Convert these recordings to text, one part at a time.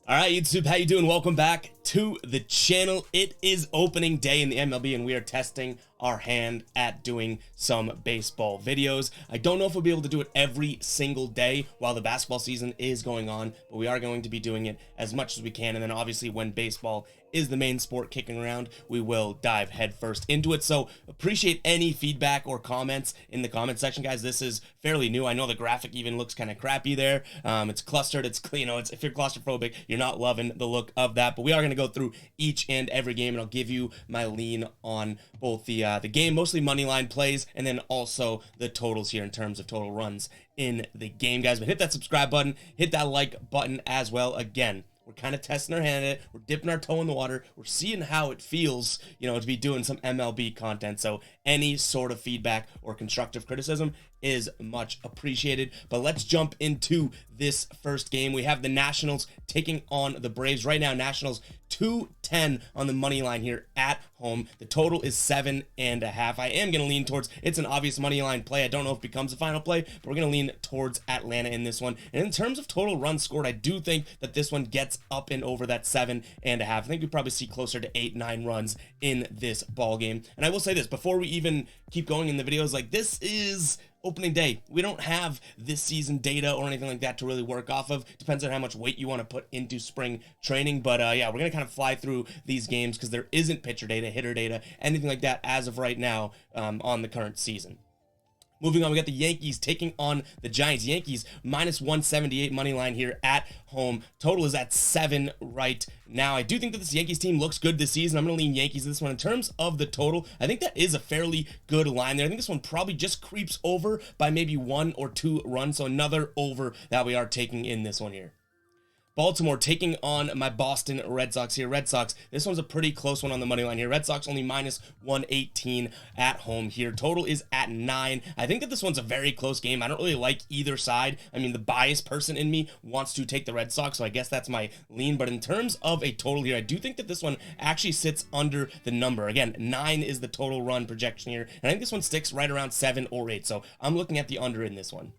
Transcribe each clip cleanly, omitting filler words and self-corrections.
All right, YouTube, how you doing? Welcome back to the channel. It is opening day in the MLB, and we are testing our hand at doing some baseball videos. I don't know if we'll be able to do it every single day while the basketball season is going on, but we are going to be doing it as much as we can. And then obviously when baseball is the main sport kicking around, we will dive headfirst into it. So appreciate any feedback or comments in the comment section, guys. This is fairly new. I know the graphic even looks kind of crappy there. It's clustered. It's clean. It's if you're claustrophobic, you're not loving the look of that. But we are going to go through each and every game, and I'll give you my lean on both the game, mostly money line plays, and then also the totals here in terms of total runs in the game, guys. But hit that subscribe button, hit that like button as well. Again, we're kind of testing our hand at it. We're dipping our toe in the water. We're seeing how it feels, to be doing some MLB content. So any sort of feedback or constructive criticism is much appreciated. But let's jump into this first game. We have the Nationals taking on the Braves. Right now, Nationals 210 on the money line here at home. The total is 7.5. I am going to lean towards, it's an obvious money line play. I don't know if it becomes a final play, but we're going to lean towards Atlanta in this one. And in terms of total runs scored, I do think that this one gets up and over that 7.5. I think we probably see closer to 8-9 runs in this ball game. And I will say this, before we even keep going in the videos, like, this is opening day. We don't have this season data or anything like that to really work off of. Depends on how much weight you want to put into spring training. But yeah, we're going to kind of fly through these games because there isn't pitcher data, hitter data, anything like that as of right now on the current season. Moving on, we got the Yankees taking on the Giants. Yankees minus 178 money line here at home. Total is at 7 right now. I do think that this Yankees team looks good this season. I'm going to lean Yankees this one. In terms of the total, I think that is a fairly good line there. I think this one probably just creeps over by maybe 1 or 2 runs. So another over that we are taking in this one here. Baltimore taking on my Boston Red Sox here. Red Sox, this one's a pretty close one on the money line here. Red Sox only minus 118 at home here. Total is at 9. I think that this one's a very close game. I don't really like either side. I mean, the biased person in me wants to take the Red Sox, so I guess that's my lean. But in terms of a total here, I do think that this one actually sits under the number. Again, 9 is the total run projection here. And I think this one sticks right around 7 or 8. So I'm looking at the under in this one.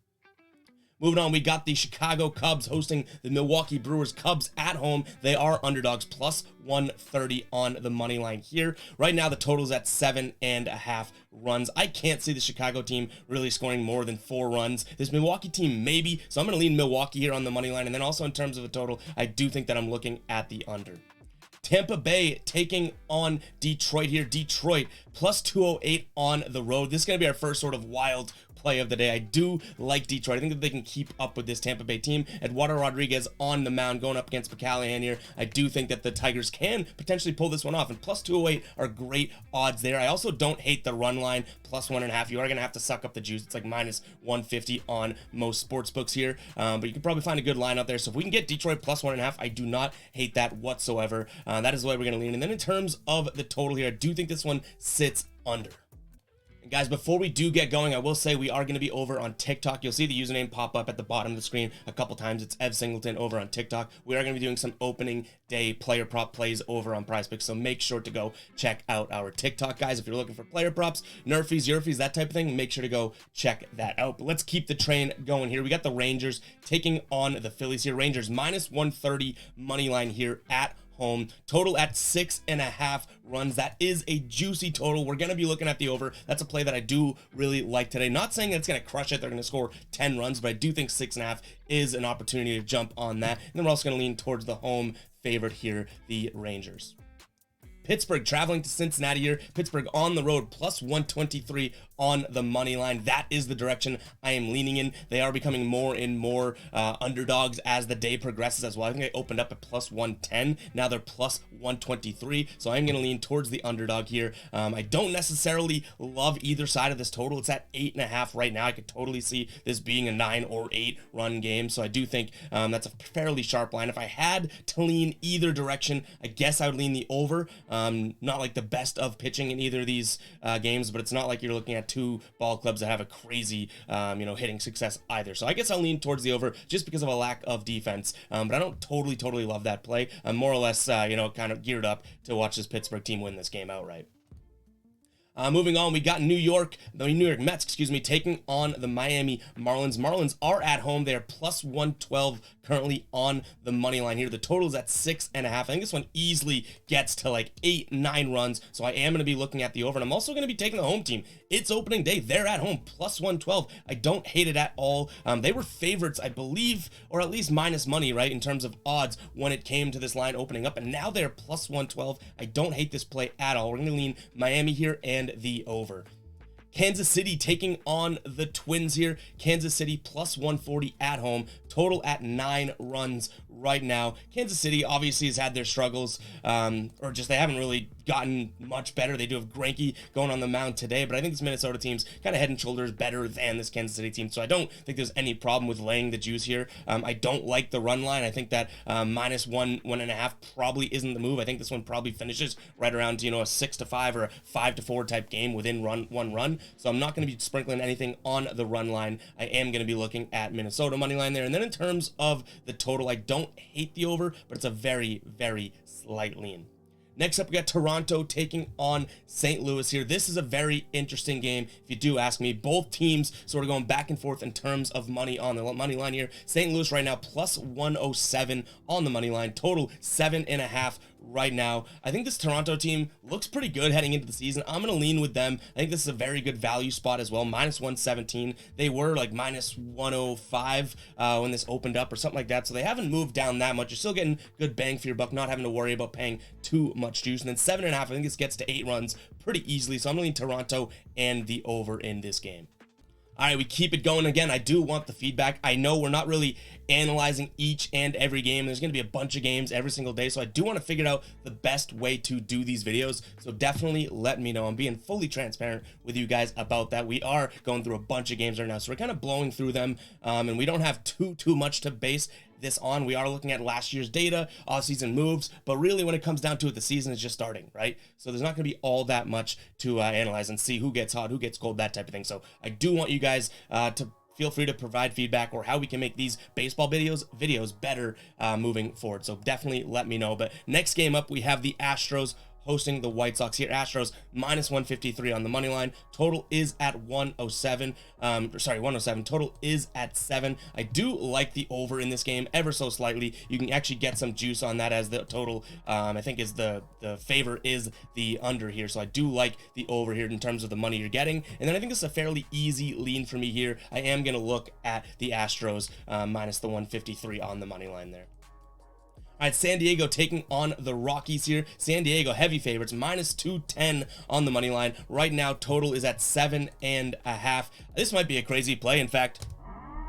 Moving on, we got the Chicago Cubs hosting the Milwaukee Brewers. Cubs at home. They are underdogs, plus 130 on the money line here. Right now, the total is at 7.5 runs. I can't see the Chicago team really scoring more than 4 runs. This Milwaukee team, maybe. So I'm going to lean Milwaukee here on the money line. And then also in terms of the total, I do think that I'm looking at the under. Tampa Bay taking on Detroit here. Detroit plus 208 on the road. This is going to be our first sort of wild play of the day. I do like Detroit. I think that they can keep up with this Tampa Bay team. Eduardo Rodriguez on the mound going up against McCallahan here. I do think that the Tigers can potentially pull this one off, and plus 208 are great odds there. I also don't hate the run line, plus 1.5. You are going to have to suck up the juice. It's like minus 150 on most sports books here, but you can probably find a good line out there. So if we can get Detroit plus 1.5, I do not hate that whatsoever. That is the way we're going to lean. And then in terms of the total here, I do think this one sits under. Guys, before we do get going, I will say we are going to be over on TikTok. You'll see the username pop up at the bottom of the screen a couple times. It's Ev Singleton over on TikTok. We are going to be doing some opening day player prop plays over on PrizePicks, so make sure to go check out our TikTok, guys. If you're looking for player props, Nerfies, Yerfies, that type of thing, make sure to go check that out. But let's keep the train going here. We got the Rangers taking on the Phillies here. Rangers minus 130 money line here at home. Total at 6.5 runs. That is a juicy total. We're going to be looking at the over. That's a play that I do really like today. Not saying that it's going to crush it. They're going to score 10 runs, but I do think 6.5 is an opportunity to jump on that. And then we're also going to lean towards the home favorite here, the Rangers. Pittsburgh traveling to Cincinnati here. Pittsburgh on the road, plus 123 on the money line. That is the direction I am leaning in. They are becoming more and more underdogs as the day progresses as well. I think they opened up at plus 110. Now they're plus 123. So I'm going to lean towards the underdog here. I don't necessarily love either side of this total. It's at 8.5 right now. I could totally see this being a 9 or 8 run game. So I do think that's a fairly sharp line. If I had to lean either direction, I guess I would lean the over. Not like the best of pitching in either of these games, but it's not like you're looking at two ball clubs that have a crazy, hitting success either. So I guess I'll lean towards the over just because of a lack of defense. But I don't totally love that play. I'm more or less, kind of geared up to watch this Pittsburgh team win this game outright. Moving on, we got the New York Mets, taking on the Miami Marlins. Marlins are at home. They are plus 112 currently on the money line here. The total is at 6.5. I think this one easily gets to like 8-9 runs. So I am going to be looking at the over, and I'm also going to be taking the home team. It's opening day. They're at home, plus 112. I don't hate it at all. They were favorites, I believe, or at least minus money, right, in terms of odds when it came to this line opening up, and now they're plus 112. I don't hate this play at all. We're going to lean Miami here and the over. Kansas City taking on the Twins here. Kansas City plus 140 at home. Total at 9 runs right now. Kansas City obviously has had their struggles, or just they haven't really gotten much better. They do have Greinke going on the mound today, but I think this Minnesota team's kind of head and shoulders better than this Kansas City team, so I don't think there's any problem with laying the juice here. I don't like the run line. I think that minus 1.5 probably isn't the move. I think this one probably finishes right around, a 6-5 or a 5-4 type game within one run, so I'm not going to be sprinkling anything on the run line. I am going to be looking at Minnesota money line there. And then in terms of the total, I don't hate the over, but it's a very, very slight lean. Next up, we got Toronto taking on St. Louis here. This is a very interesting game, if you do ask me. Both teams sort of going back and forth in terms of money on the money line here. St. Louis right now plus 107 on the money line. Total 7.5 right now. I think this Toronto team looks pretty good heading into the season. I'm going to lean with them. I think this is a very good value spot as well. Minus 117. They were like minus 105 when this opened up or something like that. So they haven't moved down that much. You're still getting good bang for your buck, not having to worry about paying too much juice. And then 7.5, I think this gets to 8 runs pretty easily. So I'm going to lean Toronto and the over in this game. All right, we keep it going. Again, I do want the feedback. I know we're not really analyzing each and every game. There's going to be a bunch of games every single day, so I do want to figure out the best way to do these videos. So definitely let me know. I'm being fully transparent with you guys about that. We are going through a bunch of games right now, so we're kind of blowing through them, and we don't have too much to base this on. We are looking at last year's data, off-season moves, but really when it comes down to it, the season is just starting, right? So there's not going to be all that much to analyze and see who gets hot, who gets cold, that type of thing. So I do want you guys to feel free to provide feedback or how we can make these baseball videos better moving forward. So definitely let me know. But next game up, we have the Astros hosting the White Sox here. Astros minus 153 on the money line. Total is at 107. 107. Total is at 7. I do like the over in this game ever so slightly. You can actually get some juice on that as the total, I think is the favor is the under here. So I do like the over here in terms of the money you're getting. And then I think it's a fairly easy lean for me here. I am going to look at the Astros minus the 153 on the money line there. All right, San Diego taking on the Rockies here. San Diego, heavy favorites, minus 210 on the money line. Right now, total is at 7.5. This might be a crazy play. In fact,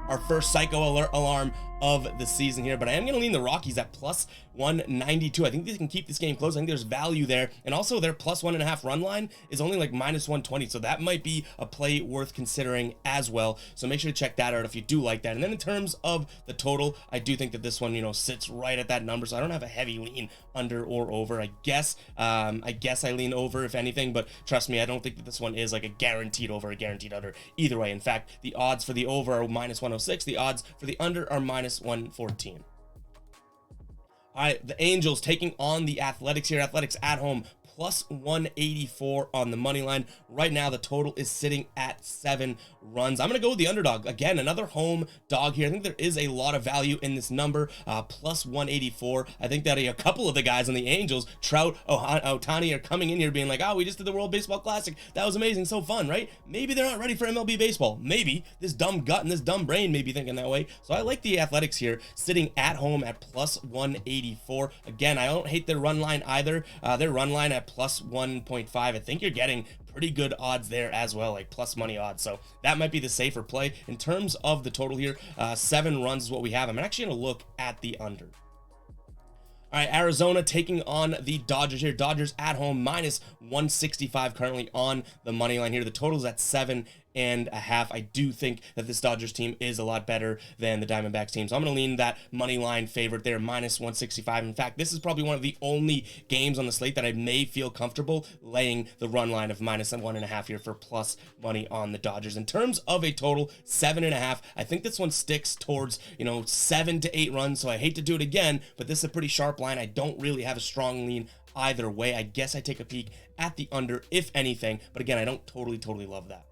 our first psycho alarm of the season here, but I am going to lean the Rockies at plus 192. I think they can keep this game close. I think there's value there, and also their plus 1.5 run line is only like minus 120, so that might be a play worth considering as well. So make sure to check that out if you do like that. And then in terms of the total, I do think that this one, sits right at that number, so I don't have a heavy lean under or over. I guess I lean over if anything, but trust me, I don't think that this one is like a guaranteed over, a guaranteed under either way. In fact, the odds for the over are minus 106. The odds for the under are minus 114. All right, the Angels taking on the Athletics here. Athletics at home, plus 184 on the money line. Right now, the total is sitting at 7 runs. I'm going to go with the underdog. Again, another home dog here. I think there is a lot of value in this number, plus 184. I think that a couple of the guys on the Angels, Trout, Ohtani, are coming in here being like, we just did the World Baseball Classic. That was amazing, so fun, right? Maybe they're not ready for MLB baseball. Maybe this dumb gut and this dumb brain may be thinking that way. So I like the Athletics here, sitting at home at plus 184. Again, I don't hate their run line either. Their run line at plus 1.5. I think you're getting pretty good odds there as well, like plus money odds. So that might be the safer play. In terms of the total here, 7 runs is what we have. I'm actually going to look at the under. All right, Arizona taking on the Dodgers here. Dodgers at home, minus 165 currently on the money line here. The total is at 7.5. I do think that this Dodgers team is a lot better than the Diamondbacks team. So I'm going to lean that money line favorite there, minus 165. In fact, this is probably one of the only games on the slate that I may feel comfortable laying the run line of minus 1.5 here for plus money on the Dodgers. In terms of a total, 7.5. I think this one sticks towards, 7 to 8 runs. So I hate to do it again, but this is a pretty sharp line. I don't really have a strong lean either way. I guess I take a peek at the under, if anything, but again, I don't totally love that.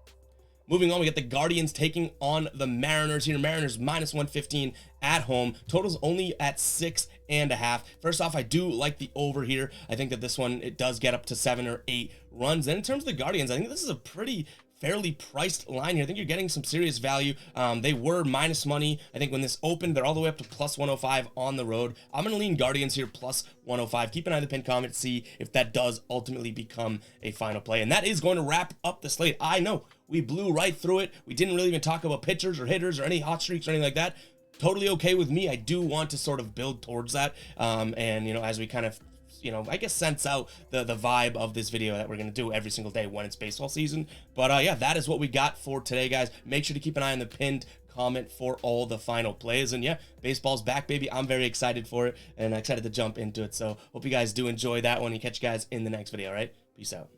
Moving on, we get the Guardians taking on the Mariners here. Mariners minus 115 at home. Total's only at 6.5. First off, I do like the over here. I think that this one, it does get up to 7 or 8 runs. And in terms of the Guardians, I think this is a pretty fairly priced line here. I think you're getting some serious value. They were minus money. I think when this opened, they're all the way up to plus 105 on the road. I'm going to lean Guardians here plus 105. Keep an eye on the pinned comment, see if that does ultimately become a final play. And that is going to wrap up the slate. I know we blew right through it. We didn't really even talk about pitchers or hitters or any hot streaks or anything like that. Totally okay with me. I do want to sort of build towards that. And, you know, as we kind of, you know, I guess sense out the vibe of this video that we're going to do every single day when it's baseball season. But yeah, that is what we got for today, guys. Make sure to keep an eye on the pinned comment for all the final plays. And yeah, baseball's back, baby. I'm very excited for it and excited to jump into it. So hope you guys do enjoy that one and catch you guys in the next video, all right? Peace out.